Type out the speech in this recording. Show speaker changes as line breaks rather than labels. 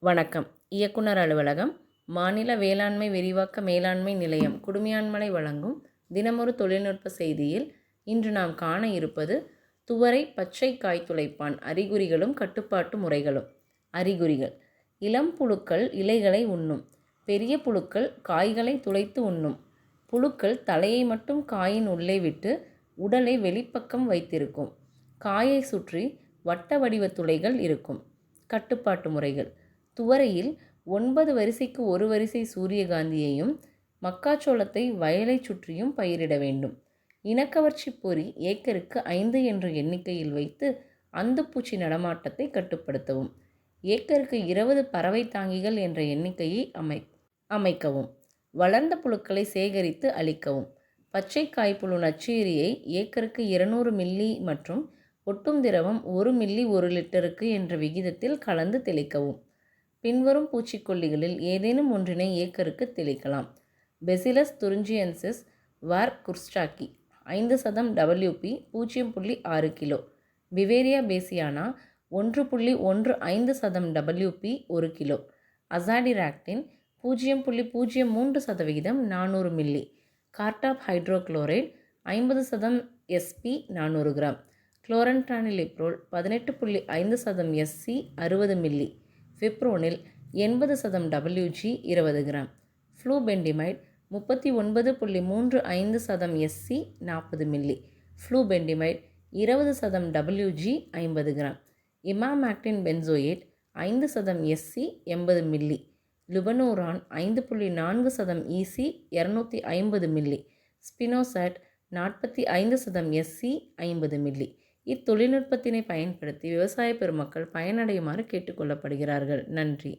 வணக்கம். இயக்குனர் அலுவலகம், மாநில வேளாண்மை விரிவாக்க மேலாண்மை நிலையம் குடுமியான்மலை வழங்கும் தினமொரு தொழில்நுட்ப செய்தியில் இன்று நாம் காண இருப்பது துவரை பச்சை காய் துளைப்பான் அறிகுறிகளும் கட்டுப்பாட்டு முறைகளும். அறிகுறிகள்: இளம் புழுக்கள் இலைகளை உண்ணும். பெரிய புழுக்கள் காய்களை துளைத்து உண்ணும். புழுக்கள் தலையை மட்டும் காயின் உள்ளே விட்டு உடலை வெளிப்பக்கம் வைத்திருக்கும். காயை சுற்றி வட்ட வடிவ துளைகள் இருக்கும். கட்டுப்பாட்டு முறைகள்: துவரையில் 9 வரிசைக்கு ஒரு வரிசை சூரியகாந்தியையும் மக்காச்சோளத்தை வயலை சுற்றியும் பயிரிட வேண்டும். இனக்கவர்ச்சி பொறி ஏக்கருக்கு 5 என்ற எண்ணிக்கையில் வைத்து அந்துப்பூச்சி நடமாட்டத்தை கட்டுப்படுத்தவும். ஏக்கருக்கு 20 பறவை தாங்கிகள் என்ற எண்ணிக்கையை அமைக்கவும். வளர்ந்த புழுக்களை சேகரித்து அழிக்கவும். பச்சை காய்ப்புழு நச்சுயிரியை ஏக்கருக்கு 200 மில்லி மற்றும் ஒட்டும் திரவம் 1 மில்லி 1 லிட்டருக்கு என்ற விகிதத்தில் கலந்து தெளிக்கவும். பின்வரும் பூச்சிக்கொல்லிகளில் ஏதேனும் ஒன்றினை ஏக்கருக்கு தெளிக்கலாம். Bacillus thuringiensis var kurstaki 5% WP 0.6 kilo. Beauveria bassiana 1.15% WP 1 kilo. Azadirachtin 0.03% 400 milli. Cartap hydrochloride 50% SP 400 gram. Chlorantraniliprole 18.5% SC 60 milli. Fipronil 80% WG 20 gram. Flubendiamide 39.35% SC 40 milli. Flubendiamide 20% WG 50 gram. Emamectin benzoate 5% SC 80 milli. Lufenuron 5.4% EC 250 milli. Spinosad 45% SC 50 milli. இத்தொழில்நுட்பத்தினை பயன்படுத்தி விவசாய பெருமக்கள் பயனடையுமாறு கேட்டுக்கொள்ளப்படுகிறார்கள். நன்றி.